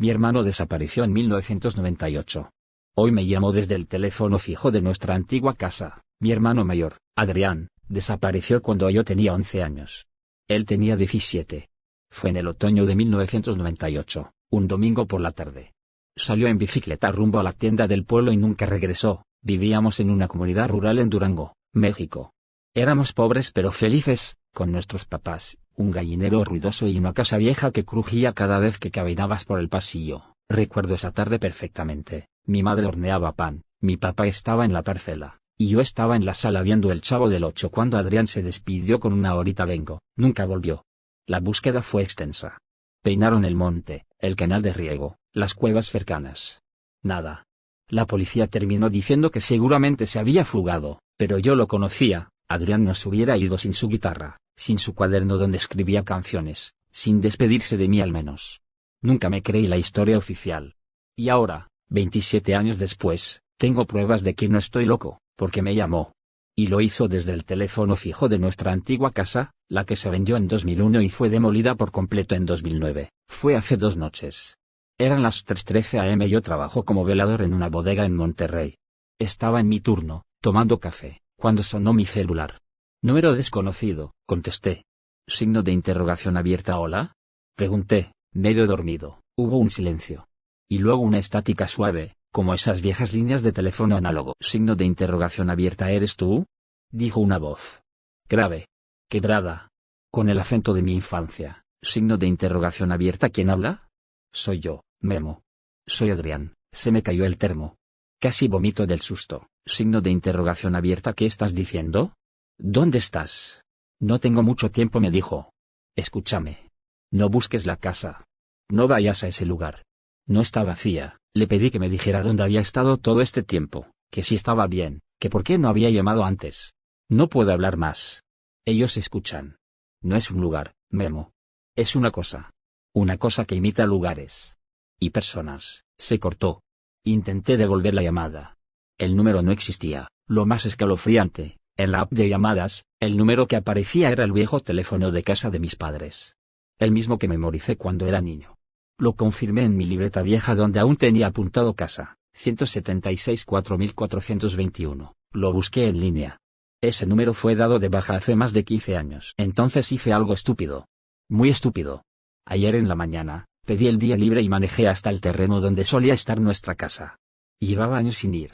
Mi hermano desapareció en 1998. Hoy me llamó desde el teléfono fijo de nuestra antigua casa. Mi hermano mayor, Adrián, desapareció cuando yo tenía 11 años. Él tenía 17. Fue en el otoño de 1998, un domingo por la tarde. Salió en bicicleta rumbo a la tienda del pueblo y nunca regresó. Vivíamos en una comunidad rural en Durango, México. Éramos pobres pero felices, con nuestros papás, un gallinero ruidoso y una casa vieja que crujía cada vez que caminabas por el pasillo. Recuerdo esa tarde perfectamente. Mi madre horneaba pan, mi papá estaba en la parcela, y yo estaba en la sala viendo El Chavo del Ocho cuando Adrián se despidió con una "ahorita vengo". Nunca volvió. La búsqueda fue extensa. Peinaron el monte, el canal de riego, las cuevas cercanas. Nada. La policía terminó diciendo que seguramente se había fugado, pero yo lo conocía. Adrián no se hubiera ido sin su guitarra, sin su cuaderno donde escribía canciones, sin despedirse de mí al menos. Nunca me creí la historia oficial. Y ahora, 27 años después, tengo pruebas de que no estoy loco, porque me llamó. Y lo hizo desde el teléfono fijo de nuestra antigua casa, la que se vendió en 2001 y fue demolida por completo en 2009. Fue hace 2 noches. Eran las 3:13 am y yo trabajo como velador en una bodega en Monterrey. Estaba en mi turno, tomando café, cuando sonó mi celular. Número desconocido, contesté. Signo de interrogación abierta. ¿Hola? Pregunté, medio dormido. Hubo un silencio. Y luego una estática suave, como esas viejas líneas de teléfono análogo. Signo de interrogación abierta. ¿Eres tú? Dijo una voz. Grave. Quebrada. Con el acento de mi infancia. Signo de interrogación abierta. ¿Quién habla? Soy yo, Memo. Soy Adrián. Se me cayó el termo. Casi vomito del susto. Signo de interrogación abierta. ¿Qué estás diciendo? ¿Dónde estás? No tengo mucho tiempo, me dijo. Escúchame. No busques la casa. No vayas a ese lugar. No está vacía. Le pedí que me dijera dónde había estado todo este tiempo, que si estaba bien, que por qué no había llamado antes. No puedo hablar más. Ellos escuchan. No es un lugar, Memo. Es una cosa. Una cosa que imita lugares. Y personas. Se cortó. Intenté devolver la llamada. El número no existía. Lo más escalofriante, en la app de llamadas, el número que aparecía era el viejo teléfono de casa de mis padres. El mismo que memoricé cuando era niño. Lo confirmé en mi libreta vieja donde aún tenía apuntado casa, 176 4421. Lo busqué en línea. Ese número fue dado de baja hace más de 15 años. Entonces hice algo estúpido. Muy estúpido. Ayer en la mañana, pedí el día libre y manejé hasta el terreno donde solía estar nuestra casa. Llevaba años sin ir.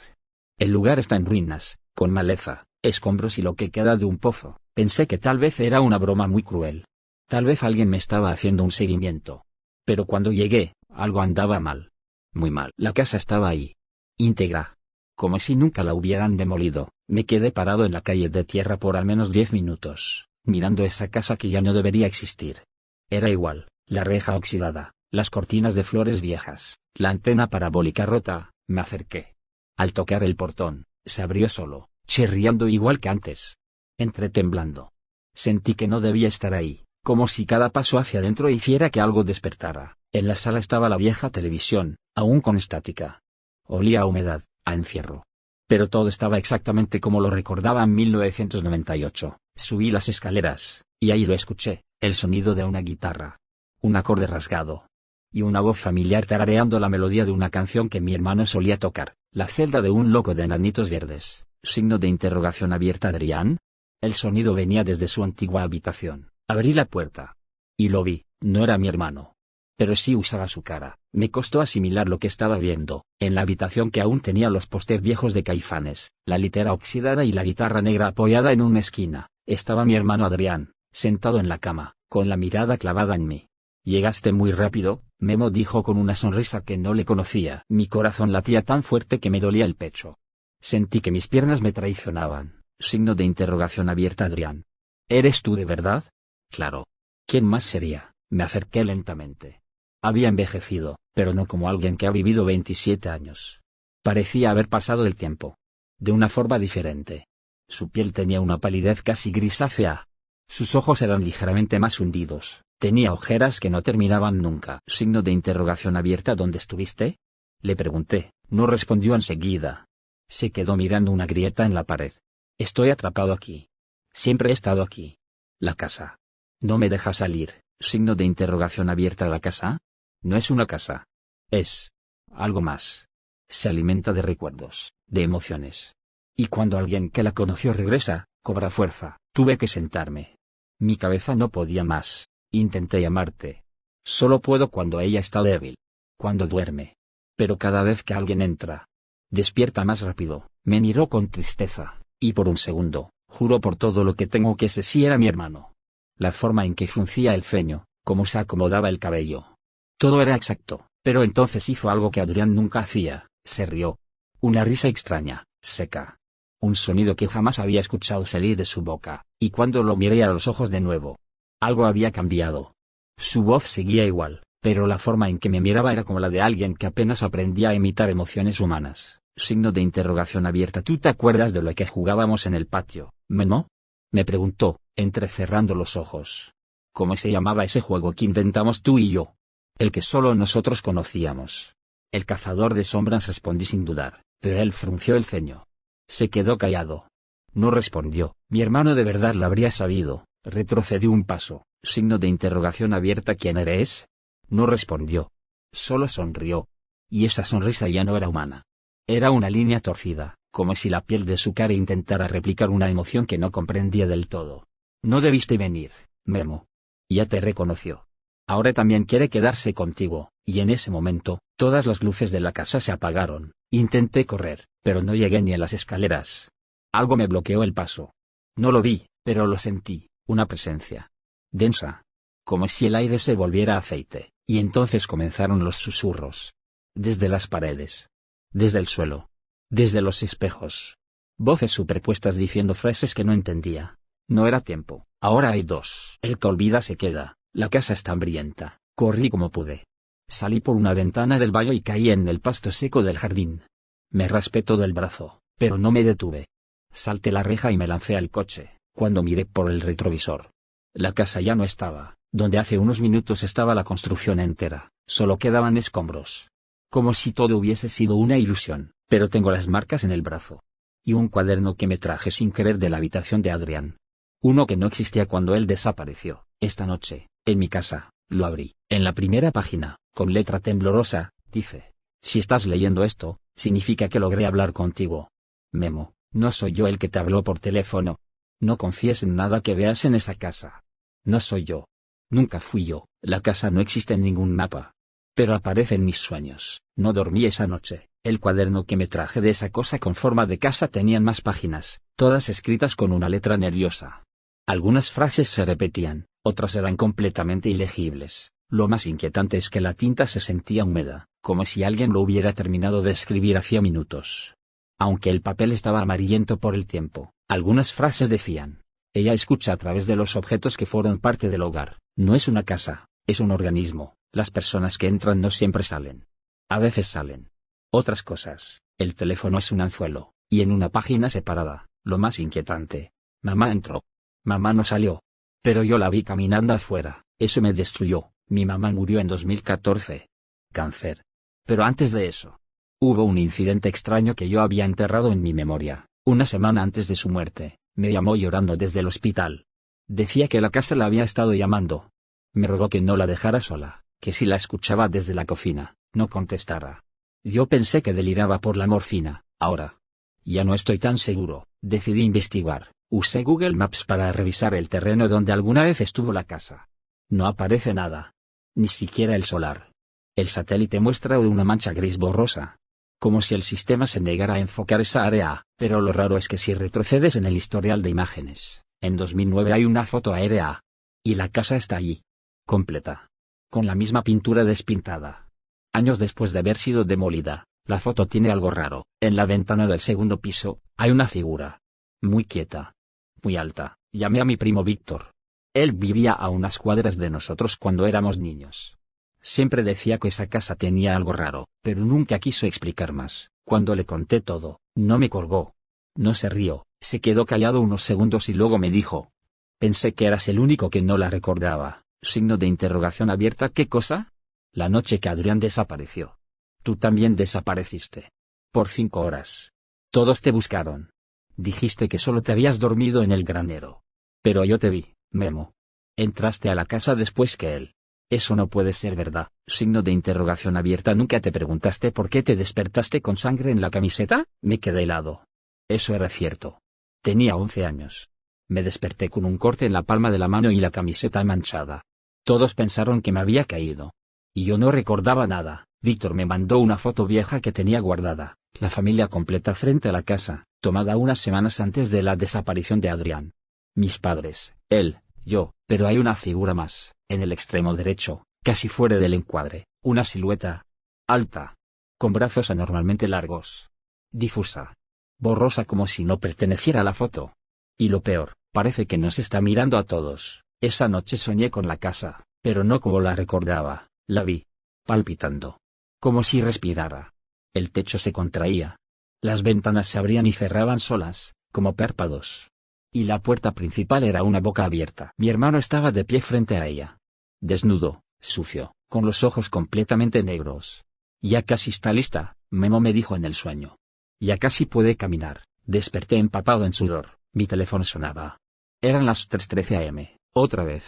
El lugar está en ruinas, con maleza, escombros y lo que queda de un pozo. Pensé que tal vez era una broma muy cruel. Tal vez alguien me estaba haciendo un seguimiento. Pero cuando llegué, algo andaba mal. Muy mal. La casa estaba ahí. Íntegra. Como si nunca la hubieran demolido. Me quedé parado en la calle de tierra por al menos 10 minutos, mirando esa casa que ya no debería existir. Era igual, la reja oxidada, las cortinas de flores viejas, la antena parabólica rota. Me acerqué. Al tocar el portón, se abrió solo, chirriando igual que antes. Entré temblando. Sentí que no debía estar ahí. Como si cada paso hacia adentro hiciera que algo despertara. En la sala estaba la vieja televisión, aún con estática. Olía a humedad, a encierro. Pero todo estaba exactamente como lo recordaba en 1998. Subí las escaleras, y ahí lo escuché, el sonido de una guitarra. Un acorde rasgado. Y una voz familiar tarareando la melodía de una canción que mi hermano solía tocar, La celda de un loco de enanitos verdes. Signo de interrogación abierta. ¿Adrián? El sonido venía desde su antigua habitación. Abrí la puerta. Y lo vi, no era mi hermano. Pero sí usaba su cara. Me costó asimilar lo que estaba viendo. En la habitación que aún tenía los pósters viejos de Caifanes, la litera oxidada y la guitarra negra apoyada en una esquina, estaba mi hermano Adrián, sentado en la cama, con la mirada clavada en mí. Llegaste muy rápido, Memo dijo con una sonrisa que no le conocía. Mi corazón latía tan fuerte que me dolía el pecho. Sentí que mis piernas me traicionaban. Signo de interrogación abierta. ¿Adrián? ¿Eres tú de verdad? Claro. ¿Quién más sería? Me acerqué lentamente. Había envejecido, pero no como alguien que ha vivido 27 años. Parecía haber pasado el tiempo. De una forma diferente. Su piel tenía una palidez casi grisácea. Sus ojos eran ligeramente más hundidos. Tenía ojeras que no terminaban nunca. Signo de interrogación abierta. ¿Dónde estuviste? Le pregunté. No respondió enseguida. Se quedó mirando una grieta en la pared. Estoy atrapado aquí. Siempre he estado aquí. La casa. No me deja salir. Signo de interrogación abierta. ¿La casa? No es una casa. Es algo más. Se alimenta de recuerdos, de emociones. Y cuando alguien que la conoció regresa, cobra fuerza. Tuve que sentarme. Mi cabeza no podía más. Intenté llamarte. Solo puedo cuando ella está débil. Cuando duerme. Pero cada vez que alguien entra, despierta más rápido. Me miró con tristeza, y por un segundo, juró por todo lo que tengo que ese sí era mi hermano. La forma en que fruncía el ceño, cómo se acomodaba el cabello. Todo era exacto, pero entonces hizo algo que Adrián nunca hacía, se rió. Una risa extraña, seca. Un sonido que jamás había escuchado salir de su boca, y cuando lo miré a los ojos de nuevo, algo había cambiado. Su voz seguía igual, pero la forma en que me miraba era como la de alguien que apenas aprendía a imitar emociones humanas. Signo de interrogación abierta. ¿Tú te acuerdas de lo que jugábamos en el patio, Memo? Me preguntó, entrecerrando los ojos. ¿Cómo se llamaba ese juego que inventamos tú y yo? El que solo nosotros conocíamos. El cazador de sombras, respondí sin dudar, pero él frunció el ceño. Se quedó callado. No respondió. Mi hermano de verdad lo habría sabido. Retrocedió un paso. Signo de interrogación abierta. ¿Quién eres? No respondió. Solo sonrió. Y esa sonrisa ya no era humana. Era una línea torcida, como si la piel de su cara intentara replicar una emoción que no comprendía del todo. No debiste venir, Memo. Ya te reconoció. Ahora también quiere quedarse contigo, y en ese momento, todas las luces de la casa se apagaron. Intenté correr, pero no llegué ni a las escaleras. Algo me bloqueó el paso. No lo vi, pero lo sentí, una presencia densa. Como si el aire se volviera aceite, y entonces comenzaron los susurros. Desde las paredes. Desde el suelo. Desde los espejos. Voces superpuestas diciendo frases que no entendía. No era tiempo, ahora hay dos. El que olvida se queda, la casa está hambrienta. Corrí como pude. Salí por una ventana del baño y caí en el pasto seco del jardín. Me raspé todo el brazo, pero no me detuve. Salté la reja y me lancé al coche, cuando miré por el retrovisor. La casa ya no estaba, donde hace unos minutos estaba la construcción entera, solo quedaban escombros. Como si todo hubiese sido una ilusión, pero tengo las marcas en el brazo. Y un cuaderno que me traje sin querer de la habitación de Adrián. Uno que no existía cuando él desapareció. Esta noche, en mi casa, lo abrí. En la primera página, con letra temblorosa, dice: si estás leyendo esto, significa que logré hablar contigo. Memo, no soy yo el que te habló por teléfono. No confíes en nada que veas en esa casa. No soy yo. Nunca fui yo. La casa no existe en ningún mapa. Pero aparece en mis sueños. No dormí esa noche. El cuaderno que me traje de esa cosa con forma de casa tenían más páginas, todas escritas con una letra nerviosa. Algunas frases se repetían, otras eran completamente ilegibles. Lo más inquietante es que la tinta se sentía húmeda, como si alguien lo hubiera terminado de escribir hacía minutos. Aunque el papel estaba amarillento por el tiempo, algunas frases decían: ella escucha a través de los objetos que forman parte del hogar. No es una casa, es un organismo. Las personas que entran no siempre salen. A veces salen. Otras cosas. El teléfono es un anzuelo, y en una página separada, lo más inquietante. Mamá entró. Mamá no salió. Pero yo la vi caminando afuera. Eso me destruyó. Mi mamá murió en 2014. Cáncer. Pero antes de eso, hubo un incidente extraño que yo había enterrado en mi memoria. Una semana antes de su muerte, me llamó llorando desde el hospital. Decía que la casa la había estado llamando. Me rogó que no la dejara sola, que si la escuchaba desde la cocina, no contestara. Yo pensé que deliraba por la morfina. Ahora ya no estoy tan seguro. Decidí investigar. Usé Google Maps para revisar el terreno donde alguna vez estuvo la casa. No aparece nada. Ni siquiera el solar. El satélite muestra una mancha gris borrosa. Como si el sistema se negara a enfocar esa área. Pero lo raro es que si retrocedes en el historial de imágenes, en 2009 hay una foto aérea. Y la casa está allí. Completa. Con la misma pintura despintada. Años después de haber sido demolida, la foto tiene algo raro. En la ventana del segundo piso, hay una figura. Muy quieta. Muy alta. Llamé a mi primo Víctor. Él vivía a unas cuadras de nosotros cuando éramos niños. Siempre decía que esa casa tenía algo raro, pero nunca quiso explicar más. Cuando le conté todo, no me colgó. No se rió, se quedó callado unos segundos y luego me dijo: pensé que eras el único que no la recordaba. Signo de interrogación abierta. ¿Qué cosa? La noche que Adrián desapareció. Tú también desapareciste. Por 5 horas. Todos te buscaron. Dijiste que solo te habías dormido en el granero. Pero yo te vi, Memo. Entraste a la casa después que él. Eso no puede ser verdad. Signo de interrogación abierta. ¿Nunca te preguntaste por qué te despertaste con sangre en la camiseta? Me quedé helado. Eso era cierto. Tenía 11 años. Me desperté con un corte en la palma de la mano y la camiseta manchada. Todos pensaron que me había caído. Y yo no recordaba nada. Víctor me mandó una foto vieja que tenía guardada, la familia completa frente a la casa, tomada unas semanas antes de la desaparición de Adrián. Mis padres, él, yo, pero hay una figura más, en el extremo derecho, casi fuera del encuadre, una silueta alta, con brazos anormalmente largos, difusa, borrosa como si no perteneciera a la foto. Y lo peor, parece que nos está mirando a todos. Esa noche soñé con la casa, pero no como la recordaba, la vi, palpitando, como si respirara. El techo se contraía. Las ventanas se abrían y cerraban solas, como párpados. Y la puerta principal era una boca abierta. Mi hermano estaba de pie frente a ella. Desnudo, sucio, con los ojos completamente negros. Ya casi está lista, Memo me dijo en el sueño. Ya casi puede caminar. Desperté empapado en sudor. Mi teléfono sonaba. Eran las 3:13 am. Otra vez.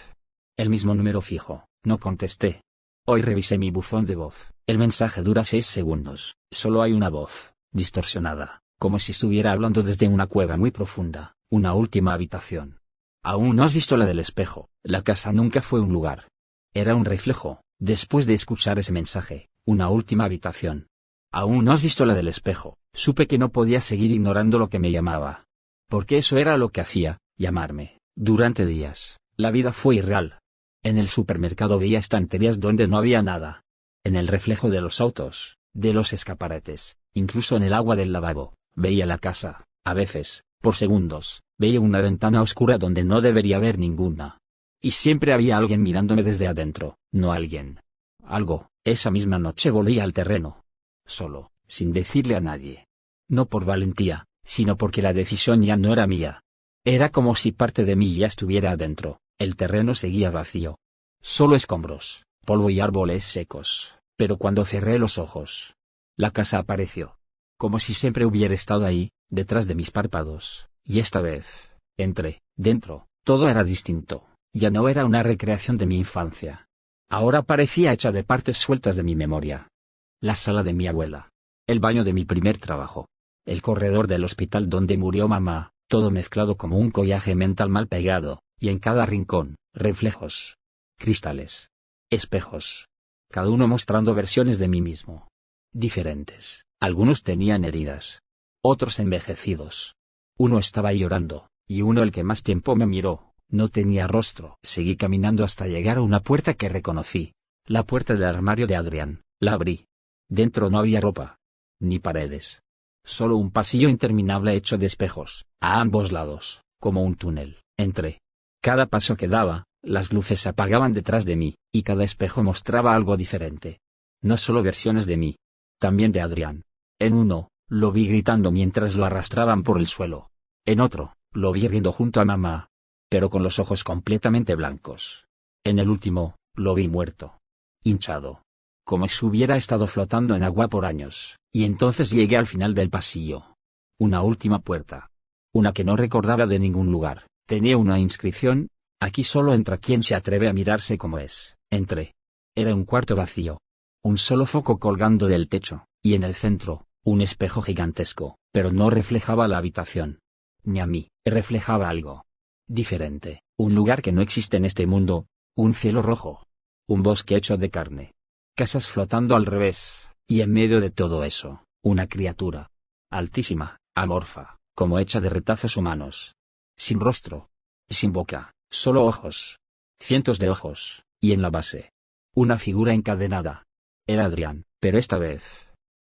El mismo número fijo. No contesté. Hoy revisé mi buzón de voz. El mensaje dura 6 segundos. Solo hay una voz, distorsionada, como si estuviera hablando desde una cueva muy profunda. Una última habitación. Aún no has visto la del espejo. La casa nunca fue un lugar. Era un reflejo. Después de escuchar ese mensaje, una última habitación. Aún no has visto la del espejo. Supe que no podía seguir ignorando lo que me llamaba. Porque eso era lo que hacía, llamarme. Durante días, la vida fue irreal. En el supermercado veía estanterías donde no había nada. En el reflejo de los autos, de los escaparates, incluso en el agua del lavabo, veía la casa, a veces, por segundos, veía una ventana oscura donde no debería haber ninguna. Y siempre había alguien mirándome desde adentro, no alguien. Algo. Esa misma noche volví al terreno. Solo, sin decirle a nadie. No por valentía, sino porque la decisión ya no era mía. Era como si parte de mí ya estuviera adentro. El terreno seguía vacío. Solo escombros, polvo y árboles secos. Pero cuando cerré los ojos, la casa apareció. Como si siempre hubiera estado ahí, detrás de mis párpados. Y esta vez, entré, dentro, todo era distinto. Ya no era una recreación de mi infancia. Ahora parecía hecha de partes sueltas de mi memoria. La sala de mi abuela. El baño de mi primer trabajo. El corredor del hospital donde murió mamá, todo mezclado como un collaje mental mal pegado, y en cada rincón, reflejos. Cristales. Espejos. Cada uno mostrando versiones de mí mismo. Diferentes. Algunos tenían heridas. Otros envejecidos. Uno estaba llorando, y uno el que más tiempo me miró, no tenía rostro. Seguí caminando hasta llegar a una puerta que reconocí. La puerta del armario de Adrián. La abrí. Dentro no había ropa. Ni paredes. Solo un pasillo interminable hecho de espejos, a ambos lados, como un túnel. Entré. Cada paso que daba, las luces se apagaban detrás de mí, y cada espejo mostraba algo diferente. No solo versiones de mí. También de Adrián. En uno, lo vi gritando mientras lo arrastraban por el suelo. En otro, lo vi riendo junto a mamá. Pero con los ojos completamente blancos. En el último, lo vi muerto. Hinchado. Como si hubiera estado flotando en agua por años. Y entonces llegué al final del pasillo. Una última puerta. Una que no recordaba de ningún lugar. Tenía una inscripción: aquí solo entra quien se atreve a mirarse como es. Entré. Era un cuarto vacío. Un solo foco colgando del techo, y en el centro, un espejo gigantesco, pero no reflejaba la habitación. Ni a mí, reflejaba algo diferente, un lugar que no existe en este mundo, un cielo rojo. Un bosque hecho de carne. Casas flotando al revés, y en medio de todo eso, una criatura. Altísima, amorfa, como hecha de retazos humanos. Sin rostro. Sin boca, solo ojos. Cientos de ojos, y en la base, una figura encadenada. Era Adrián, pero esta vez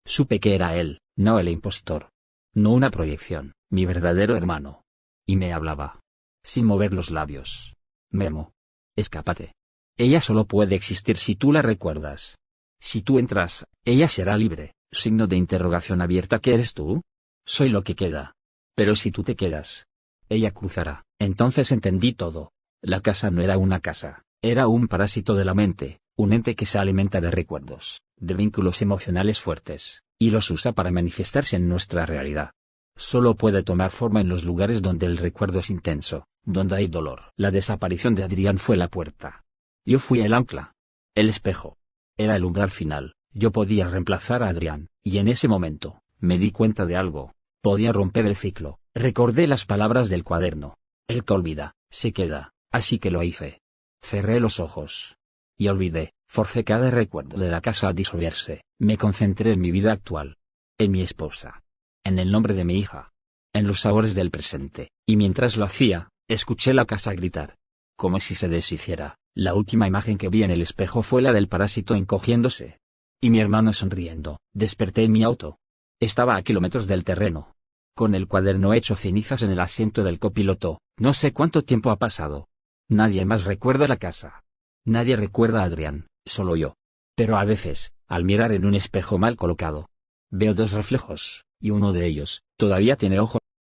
supe que era él, no el impostor. No una proyección, mi verdadero hermano. Y me hablaba. Sin mover los labios. Memo. Escápate. Ella solo puede existir si tú la recuerdas. Si tú entras, ella será libre. Signo de interrogación abierta. ¿Qué eres tú? Soy lo que queda. Pero si tú te quedas, ella cruzará. Entonces entendí todo. La casa no era una casa, era un parásito de la mente, un ente que se alimenta de recuerdos, de vínculos emocionales fuertes, y los usa para manifestarse en nuestra realidad. Solo puede tomar forma en los lugares donde el recuerdo es intenso, donde hay dolor. La desaparición de Adrián fue la puerta. Yo fui el ancla. El espejo. Era el umbral final. Yo podía reemplazar a Adrián, y en ese momento, me di cuenta de algo. Podía romper el ciclo. Recordé las palabras del cuaderno. El que olvida, se queda, así que lo hice. Cerré los ojos. Y olvidé, forcé cada recuerdo de la casa a disolverse. Me concentré en mi vida actual. En mi esposa. En el nombre de mi hija. En los sabores del presente. Y mientras lo hacía, escuché la casa gritar. Como si se deshiciera. La última imagen que vi en el espejo fue la del parásito encogiéndose. Y mi hermano sonriendo. Desperté en mi auto. Estaba a kilómetros del terreno. Con el cuaderno hecho cenizas en el asiento del copiloto. No sé cuánto tiempo ha pasado. Nadie más recuerda la casa. Nadie recuerda a Adrián, solo yo. Pero a veces, al mirar en un espejo mal colocado, veo dos reflejos, y uno de ellos, todavía tiene ojos